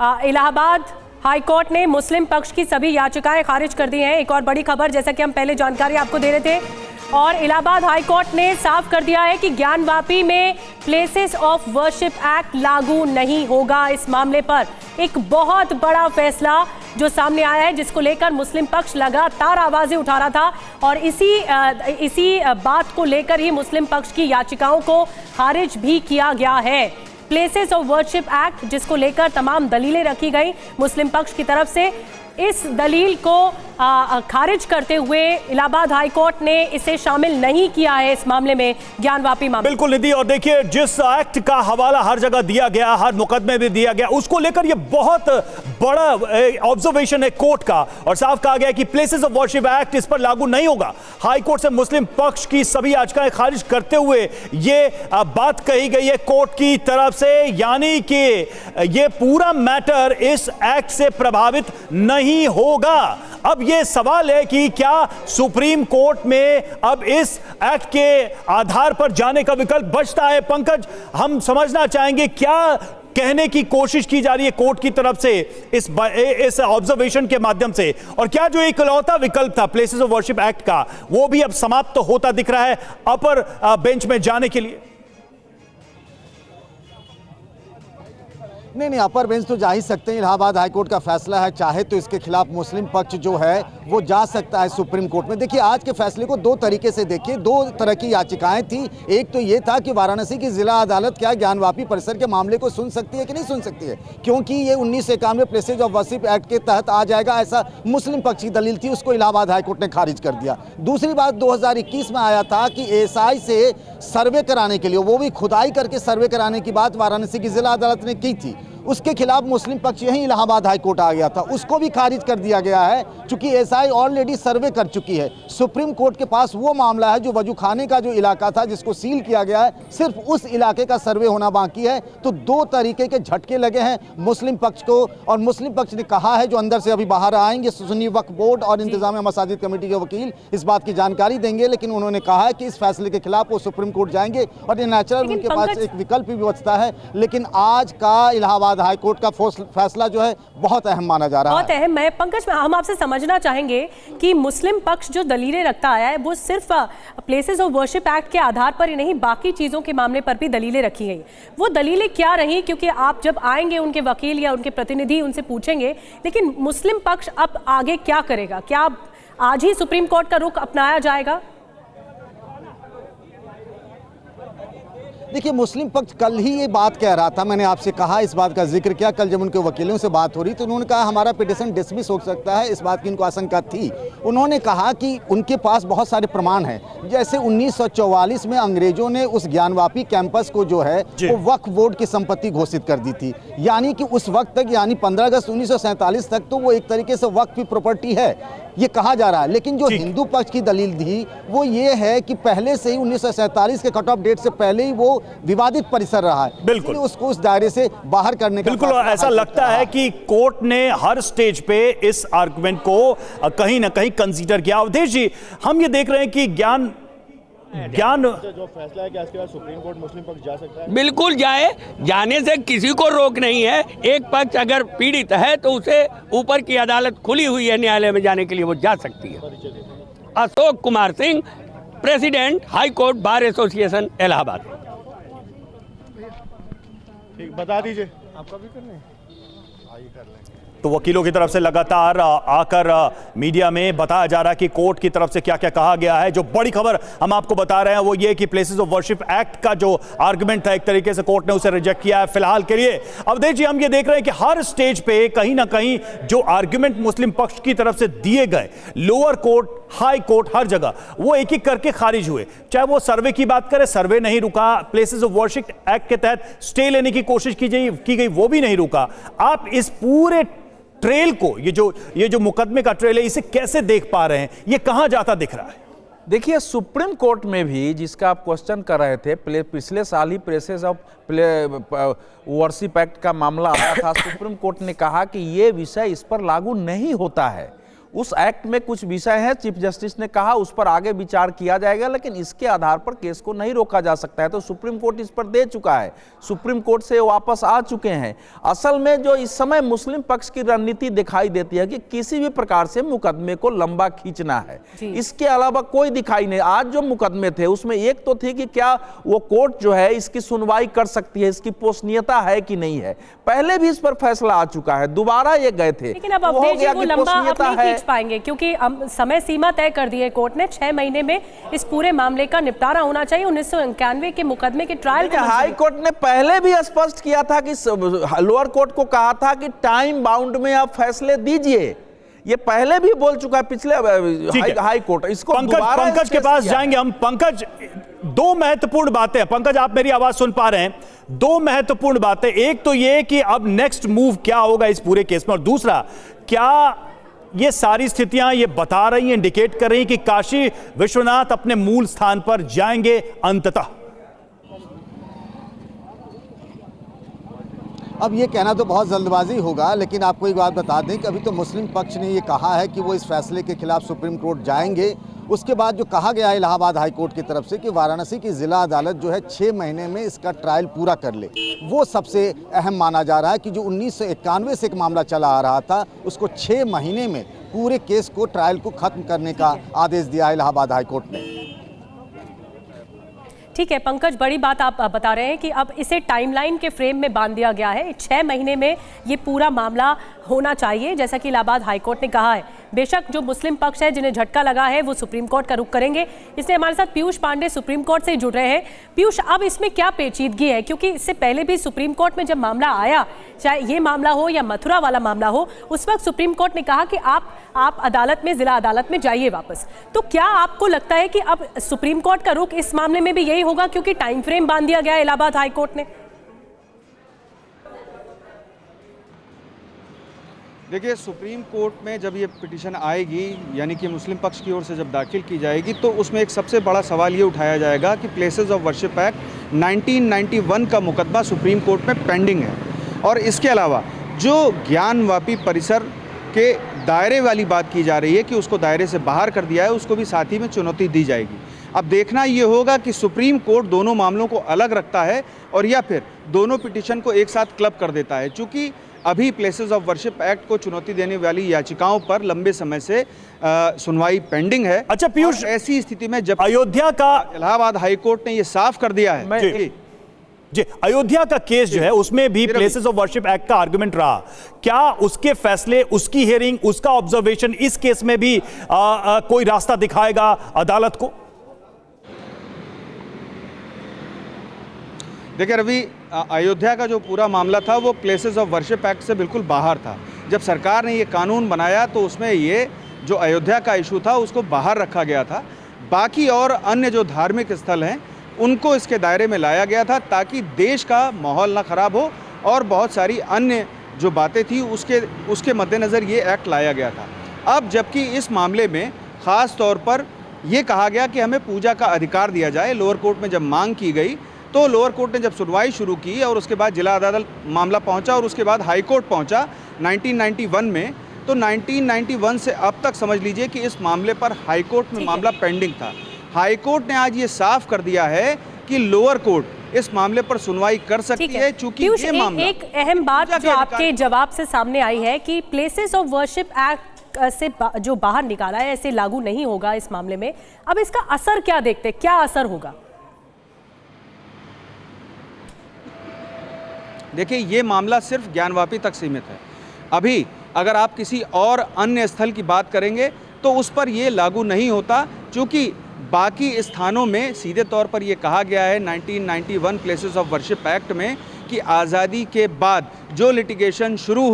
Allahabad high court ने मुस्लिम पक्ष की सभी याचिकाएं खारिज कर दी हैं। एक और बड़ी खबर, जैसा कि हम पहले जानकारी आपको दे रहे थे, और इलाहाबाद हाई कोर्ट ने साफ कर दिया है कि ज्ञानवापी में प्लेसेस ऑफ वर्शिप एक्ट लागू नहीं होगा। इस मामले पर एक बहुत बड़ा फैसला जो सामने आया है, जिसको लेकर मुस्लिम पक्ष लगातार आवाजें उठा रहा था, और इसी बात को लेकर ही मुस्लिम पक्ष की याचिकाओं को खारिज भी किया गया है। प्लेसेस ऑफ वर्शिप एक्ट, जिसको लेकर तमाम दलीलें रखी गई मुस्लिम पक्ष की तरफ से, इस दलील को खारिज करते हुए इलाहाबाद हाई कोर्ट ने इसे शामिल नहीं किया है इस मामले में, ज्ञानवापी मामले। बिल्कुल निधि, और देखिए जिस एक्ट का हवाला हर जगह दिया गया, हर मुकदमे में दिया गया, उसको लेकर ये बहुत बड़ा ऑब्जर्वेशन है कोर्ट का, और साफ कहा गया कि प्लेसेस ऑफ वर्शिप एक्ट इस पर लागू नहीं होगा। हाई कोर्ट से मुस्लिम पक्ष की सभी याचिकाएं खारिज करते हुए ये बात कही गई है कोर्ट की तरफ से, यानी कि ये पूरा मैटर इस एक्ट से प्रभावित नहीं होगा। अब ये सवाल है कि क्या सुप्रीम कोर्ट में अब इस एक्ट के आधार पर जाने का विकल्प बचता है? पंकज, हम समझना चाहेंगे क्या कहने की कोशिश की जा रही है कोर्ट की तरफ से इस ऑब्जर्वेशन के माध्यम से, और क्या जो इकलौता विकल्प था प्लेसेस ऑफ वर्शिप एक्ट का, वो भी अब समाप्त होता दिख रहा है अपर बेंच में जाने के लिए? नहीं, अपर बेंच तो जा ही सकते हैं। इलाहाबाद हाईकोर्ट का फैसला है, चाहे तो इसके खिलाफ मुस्लिम पक्ष जो है वो जा सकता है सुप्रीम कोर्ट में। देखिए, आज के फैसले को दो तरीके से देखिए, दो तरह की याचिकाएं थी। एक तो ये था कि वाराणसी की जिला अदालत क्या ज्ञानवापी परिसर के मामले को सुन सकती है कि नहीं सुन सकती है, क्योंकि ये 1991 प्लेसेज ऑफ वर्शिप एक्ट के तहत आ जाएगा, ऐसा मुस्लिम पक्ष की दलील थी। उसको इलाहाबाद हाईकोर्ट ने खारिज कर दिया। दूसरी बात 2021 में आया था कि एएसआई से सर्वे कराने के लिए, वो भी खुदाई करके सर्वे कराने की बात वाराणसी की जिला अदालत ने की थी, उसके खिलाफ मुस्लिम पक्ष यहीं इलाहाबाद हाई कोर्ट आ गया था, उसको भी खारिज कर दिया गया है, क्योंकि एसआई ऑलरेडी सर्वे कर चुकी है। सुप्रीम कोर्ट के पास वो मामला है जो वजूखाने का जो इलाका था जिसको सील किया गया है, सिर्फ उस इलाके का सर्वे होना बाकी है। तो दो तरीके के झटके लगे हैं मुस्लिम पक्ष को, और मुस्लिम पक्ष ने कहा है, जो अंदर से अभी बाहर आएंगे, सुन्नी वक्फ बोर्ड और इंतजामिया मसाजिद कमेटी के वकील इस बात की जानकारी देंगे, लेकिन उन्होंने कहा है कि इस फैसले के खिलाफ वो सुप्रीम कोर्ट जाएंगे, और ये नेचुरल उनके पास एक विकल्प भी बचता है। लेकिन आज का इलाहाबाद हाई कोर्ट का फैसला जो है बहुत अहम माना जा रहा है। बहुत अहम है। पंकज, हम आपसे समझना चाहेंगे कि मुस्लिम पक्ष जो दलीलें रखता आया है, वो सिर्फ प्लेसेस ऑफ वर्शिप एक्ट के आधार पर ही नहीं, बाकी चीजों के मामले पर भी दलीलें रखी गई। वो दलीलें क्या रही? क्योंकि आप जब आएंगे, उनके वकील या उनके प्रतिनिधि उनसे पूछेंगे, लेकिन मुस्लिम पक्ष अब आगे क्या करेगा? क्या आज ही सुप्रीम कोर्ट का रुख अपनाया जाएगा? देखिए, मुस्लिम पक्ष कल ही ये बात कह रहा था, मैंने आपसे कहा, इस बात का जिक्र किया कल जब उनके वकीलों से बात हो रही, तो उन्होंने कहा हमारा पिटीशन डिसमिस हो सकता है, इस बात की उनको आशंका थी। उन्होंने कहा कि उनके पास बहुत सारे प्रमाण हैं, जैसे 1944 में अंग्रेजों ने उस ज्ञानवापी कैंपस को जो है वो वक्फ बोर्ड की संपत्ति घोषित कर दी थी, यानी कि उस वक्त तक, यानी 15 अगस्त 1947 तक तो वो एक तरीके से वक्फ की प्रॉपर्टी है, ये कहा जा रहा है। लेकिन जो हिंदू पक्ष की दलील थी वो ये है कि पहले से ही 1947 के कट ऑफ डेट से पहले ही वो विवादित परिसर रहा है, बिल्कुल उसको उस दायरे से बाहर करने का बिल्कुल ऐसा लगता है कि कोर्ट ने हर स्टेज पे इस आर्गुमेंट को कहीं ना कहीं कंसीडर किया। अवधेश जी, हम ये देख रहे हैं कि ज्ञान जो फैसला है कि इसके बाद सुप्रीम कोर्ट मुस्लिम पक्ष जा सकता है, बिल्कुल जाए, जाने से किसी को रोक नहीं है। एक पक्ष अगर पीड़ित है तो उसे ऊपर की अदालत खुली हुई है न्यायालय में जाने के लिए, वो जा सकती है। Ashok Kumar Singh, president high court bar association Allahabad. ठीक, बता दीजिए आपका भी करना है, आइए कर लेंगे। तो वकीलों की तरफ से लगातार आकर मीडिया में बताया जा रहा है कि कोर्ट की तरफ से क्या क्या कहा गया है। जो बड़ी खबर हम आपको बता रहे हैं वो ये कि प्लेसेस ऑफ वर्शिप एक्ट का जो आर्गुमेंट था, एक तरीके से कोर्ट ने उसे रिजेक्ट किया है फिलहाल के लिए। अवधेश जी, हम ये देख रहे हैं कि हर स्टेज पे कहीं ना कहीं जो आर्गुमेंट मुस्लिम पक्ष की तरफ से दिए गए, लोअर कोर्ट, हाई कोर्ट, हर जगह वो एक एक करके खारिज हुए। चाहे वो सर्वे की बात करें, सर्वे नहीं रुका, प्लेसेस ऑफ वर्शिप एक्ट के तहत स्टे लेने की कोशिश की गई, वो भी नहीं रुका। आप इस पूरे ट्रेल को, ये जो मुकदमे का ट्रेल है, इसे कैसे देख पा रहे हैं? ये कहां जाता दिख रहा है? देखिए, सुप्रीम कोर्ट में भी, जिसका आप क्वेश्चन कर रहे थे, पिछले साल ही प्लेसेस ऑफ वर्शिप एक्ट का मामला आया था। सुप्रीम कोर्ट ने कहा कि ये विषय इस पर लागू नहीं होता है। उस एक्ट में कुछ विषय हैं, चीफ जस्टिस ने कहा उस पर आगे विचार किया जाएगा, लेकिन इसके आधार पर केस को नहीं रोका जा सकता है। तो सुप्रीम कोर्ट इस पर दे चुका है, सुप्रीम कोर्ट से वापस आ चुके हैं। असल में जो इस समय मुस्लिम पक्ष की रणनीति दिखाई देती है कि किसी भी प्रकार से मुकदमे को लंबा खींचना है, इसके अलावा कोई दिखाई नहीं। आज जो मुकदमे थे उसमें एक तो थी कि क्या वो कोर्ट जो है इसकी सुनवाई कर सकती है, इसकी पोषणीयता है कि नहीं है। पहले भी इस पर फैसला आ चुका है, दोबारा ये गए थे, लेकिन अब अवधेश जी वो लंबा अब नहीं खींच पाएंगे क्योंकि समय सीमा तय कर दी है कोर्ट ने। 6 महीने में इस पूरे मामले का निपटारा होना चाहिए। 1991 के मुकदमे के ट्रायल को हाई कोर्ट ने पहले भी स्पष्ट किया था कि लोअर कोर्ट को कहा था कि टाइम बाउंड में आप फैसले दीजिए, ये पहले भी बोल चुका है पिछले हाई कोर्ट। इसको पंकज के पास जाएंगे हम। पंकज, 2 महत्वपूर्ण बातें हैं। पंकज, आप मेरी आवाज सुन पा रहे हैं? 2 महत्वपूर्ण बातें, एक तो ये कि अब नेक्स्ट मूव क्या होगा इस पूरे केस में, और दूसरा, क्या ये सारी स्थितियां ये बता रही हैं, इंडिकेट कर रही हैं कि काशी विश्वनाथ अपने मूल स्थान पर जाएंगे अंततः? अब ये कहना तो बहुत जल्दबाजी होगा, लेकिन आपको एक बात बता दें कि अभी तो मुस्लिम पक्ष ने ये कहा है कि वो इस फैसले के खिलाफ सुप्रीम कोर्ट जाएंगे। उसके बाद जो कहा गया है इलाहाबाद हाई कोर्ट की तरफ से कि वाराणसी की ज़िला अदालत जो है 6 महीने में इसका ट्रायल पूरा कर ले, वो सबसे अहम माना जा रहा है कि जो 1991 से एक मामला चला आ रहा था उसको 6 महीने में पूरे केस को, ट्रायल को ख़त्म करने का आदेश दिया है इलाहाबाद हाई कोर्ट ने। ठीक है पंकज, बड़ी बात आप बता रहे हैं कि अब इसे टाइमलाइन के फ्रेम में बांध दिया गया है। 6 महीने में ये पूरा मामला होना चाहिए, जैसा कि इलाहाबाद हाईकोर्ट ने कहा है। बेशक जो मुस्लिम पक्ष है जिन्हें झटका लगा है वो सुप्रीम कोर्ट का रुख करेंगे। इसलिए हमारे साथ पीयूष पांडे सुप्रीम कोर्ट से जुड़ रहे हैं। पीयूष, अब इसमें क्या पेचीदगी है, क्योंकि इससे पहले भी सुप्रीम कोर्ट में जब मामला आया, चाहे ये मामला हो या मथुरा वाला मामला हो, उस वक्त सुप्रीम कोर्ट ने कहा कि आप अदालत में, जिला अदालत में जाइए वापस। तो क्या आपको लगता है कि अब सुप्रीम कोर्ट का रुख इस मामले में भी यही होगा, क्योंकि टाइम फ्रेम बांध दिया गया इलाहाबाद हाई कोर्ट ने? देखिए, सुप्रीम कोर्ट में जब ये पिटीशन आएगी, यानी कि मुस्लिम पक्ष की ओर से जब दाखिल की जाएगी, तो उसमें एक सबसे बड़ा सवाल ये उठाया जाएगा कि प्लेसेस ऑफ वर्शिप एक्ट 1991 का मुकदमा सुप्रीम कोर्ट में पेंडिंग है, और इसके अलावा जो ज्ञानवापी परिसर के दायरे वाली बात की जा रही है कि उसको दायरे से बाहर कर दिया है, उसको भी साथ ही में चुनौती दी जाएगी। अब देखना ये होगा कि सुप्रीम कोर्ट दोनों मामलों को अलग रखता है और या फिर दोनों पिटीशन को एक साथ क्लब कर देता है। चूँकि अभी प्लेसेस ऑफ वर्शिप एक्ट को चुनौती देने वाली याचिकाओं पर लंबे समय से सुनवाई पेंडिंग है। अच्छा पीयूष, ऐसी स्थिति में जब अयोध्या का इलाहाबाद हाई कोर्ट ने ये साफ कर दिया है जी, अयोध्या का केस जो है उसमें भी प्लेसेस ऑफ वर्शिप एक्ट का आर्गुमेंट रहा, क्या उसके फैसले, उसकी हियरिंग, उसका ऑब्जर्वेशन इस केस में भी कोई रास्ता दिखाएगा अदालत को? देखिए रवि, अयोध्या का जो पूरा मामला था वो प्लेसेस ऑफ वर्शिप एक्ट से बिल्कुल बाहर था। जब सरकार ने ये कानून बनाया तो उसमें ये जो अयोध्या का इशू था उसको बाहर रखा गया था। बाकी और अन्य जो धार्मिक स्थल हैं उनको इसके दायरे में लाया गया था ताकि देश का माहौल ना ख़राब हो, और बहुत सारी अन्य जो बातें थी उसके मद्देनज़र ये एक्ट लाया गया था। अब जबकि इस मामले में ख़ास तौर पर यह कहा गया कि हमें पूजा का अधिकार दिया जाए, लोअर कोर्ट में जब मांग की गई तो लोअर कोर्ट ने जब सुनवाई शुरू की और उसके बाद जिला अदालत मामला पहुंचा और उसके बाद हाई कोर्ट पहुंचा 1991 में, तो 1991 से अब तक समझ लीजिए कि इस मामले पर हाई कोर्ट में मामला पेंडिंग था। हाई कोर्ट ने आज ये साफ कर दिया है कि लोअर कोर्ट इस मामले पर सुनवाई कर सकती है, चूंकि ये मामला एक अहम बात जो आपके जवाब से सामने आई है कि प्लेसेस ऑफ वर्शिप एक्ट से जो बाहर निकाला है ऐसे लागू नहीं होगा इस मामले में। अब इसका असर क्या देखते, क्या असर होगा? देखिए, ये मामला सिर्फ ज्ञानवापी तक सीमित है। अभी अगर आप किसी और अन्य स्थल की बात करेंगे तो उस पर ये लागू नहीं होता, क्योंकि बाकी स्थानों में सीधे तौर पर ये कहा गया है 1991 प्लेसेस ऑफ वर्शिप एक्ट में कि आज़ादी के बाद जो लिटिगेशन शुरू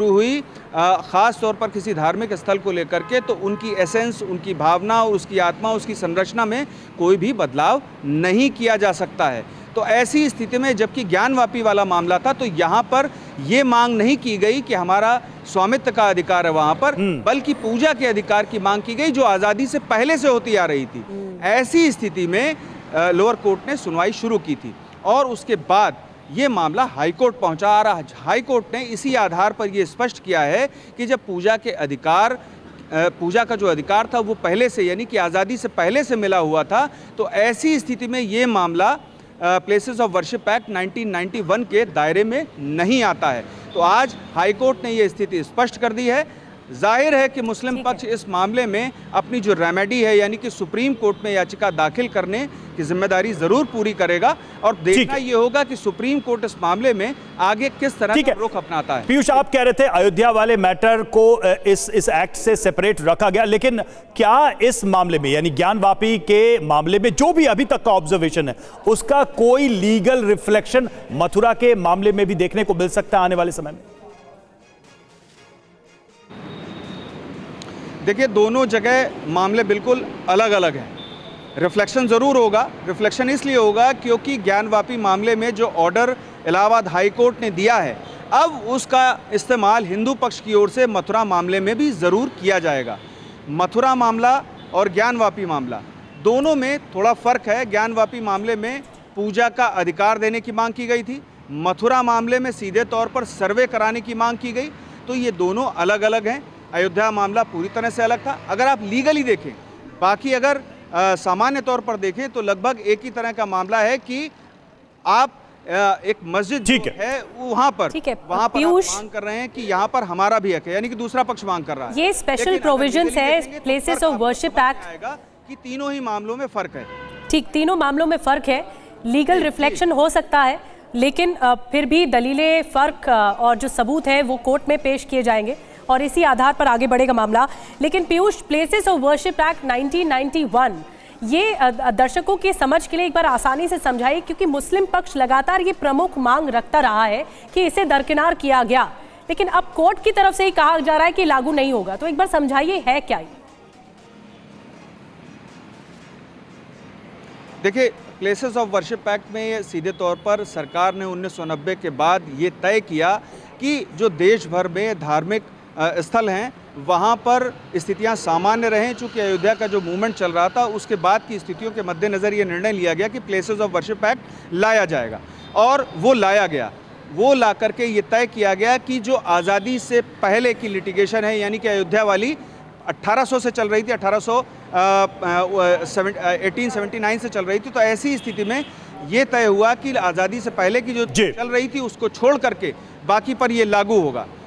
हुई, ख़ास तौर पर किसी धार्मिक स्थल को लेकर के, तो उनकी एसेंस, उनकी भावना, उसकी आत्मा, उसकी संरचना में कोई भी बदलाव नहीं किया जा सकता है। तो ऐसी स्थिति में जबकि ज्ञानवापी वाला मामला था तो यहाँ पर ये मांग नहीं की गई कि हमारा स्वामित्व का अधिकार है वहाँ पर, बल्कि पूजा के अधिकार की मांग की गई जो आज़ादी से पहले से होती आ रही थी। ऐसी स्थिति में लोअर कोर्ट ने सुनवाई शुरू की थी और उसके बाद ये मामला हाई कोर्ट पहुंचा आ रहा है। हाई कोर्ट ने इसी आधार पर ये स्पष्ट किया है कि जब पूजा का जो अधिकार था वो पहले से, यानी कि आज़ादी से पहले से मिला हुआ था, तो ऐसी स्थिति में ये मामला प्लेसेस ऑफ वर्शिप एक्ट 1991 के दायरे में नहीं आता है। तो आज हाई कोर्ट ने ये स्थिति स्पष्ट कर दी है। जाहिर है कि मुस्लिम पक्ष इस मामले में अपनी जो रेमेडी है, यानी कि सुप्रीम कोर्ट में याचिका दाखिल करने की जिम्मेदारी जरूर पूरी करेगा, और देखना ये होगा कि सुप्रीम कोर्ट इस मामले में आगे किस तरह का रुख अपनाता है। पीयूष, आप कह रहे थे अयोध्या वाले मैटर को इस एक्ट से सेपरेट रखा गया, लेकिन क्या इस मामले में, यानी ज्ञान वापी के मामले में जो भी अभी तक का ऑब्जर्वेशन है, उसका कोई लीगल रिफ्लेक्शन मथुरा के मामले में भी देखने को मिल सकता है आने वाले समय में? देखिए, दोनों जगह मामले बिल्कुल अलग अलग हैं। रिफ्लेक्शन ज़रूर होगा। रिफ्लेक्शन इसलिए होगा क्योंकि ज्ञानवापी मामले में जो ऑर्डर इलाहाबाद हाई कोर्ट ने दिया है, अब उसका इस्तेमाल हिंदू पक्ष की ओर से मथुरा मामले में भी ज़रूर किया जाएगा। मथुरा मामला और ज्ञानवापी मामला दोनों में थोड़ा फ़र्क है। ज्ञानवापी मामले में पूजा का अधिकार देने की मांग की गई थी, मथुरा मामले में सीधे तौर पर सर्वे कराने की मांग की गई। तो ये दोनों अलग अलग हैं। अयोध्या मामला पूरी तरह से अलग था। अगर आप लीगली देखें, बाकी अगर सामान्य तौर पर देखें तो लगभग एक ही तरह का मामला है कि आप एक मस्जिद जो है वहाँ पर आप मांग कर रहे हैं कि यहाँ पर हमारा भी हक है, यानी कि दूसरा पक्ष मांग कर रहा है। ये स्पेशल प्रोविजंस है प्लेसेस ऑफ वर्शिप एक्ट कि तीनों ही मामलों में फर्क है। ठीक, तीनों मामलों में फर्क है। लीगल रिफ्लेक्शन हो सकता है, लेकिन फिर भी दलीलें, फर्क और जो सबूत है वो कोर्ट में पेश किए जाएंगे और इसी आधार पर आगे बढ़ेगा मामला। लेकिन Piyush, places of worship act 1991, ये दर्शकों की समझ के लिए एक बार आसानी से समझाइए, क्योंकि मुस्लिम पक्ष लगातार ये प्रमुख मांग रखता रहा है कि इसे दरकिनार किया गया, लेकिन अब कोर्ट की तरफ से ही कहा जा रहा है कि लागू नहीं होगा। तो एक बार समझाइए, है क्या ये? देखिए, प्लेसेस ऑफ वर्शिप एक्ट में सीधे तौर पर सरकार ने 1990 के बाद ये तय किया कि जो देश भर में धार्मिक स्थल हैं वहाँ पर स्थितियाँ सामान्य रहें। चूँकि अयोध्या का जो मूवमेंट चल रहा था, उसके बाद की स्थितियों के मद्देनज़र ये निर्णय लिया गया कि प्लेसेस ऑफ वर्शिप एक्ट लाया जाएगा, और वो लाया गया। वो ला करके ये तय किया गया कि जो आज़ादी से पहले की लिटिगेशन है, यानी कि अयोध्या वाली 1800 से चल रही थी, 1879 से चल रही थी, तो ऐसी स्थिति में ये तय हुआ कि आज़ादी से पहले की जो चल रही थी उसको छोड़ करके बाकी पर ये लागू होगा।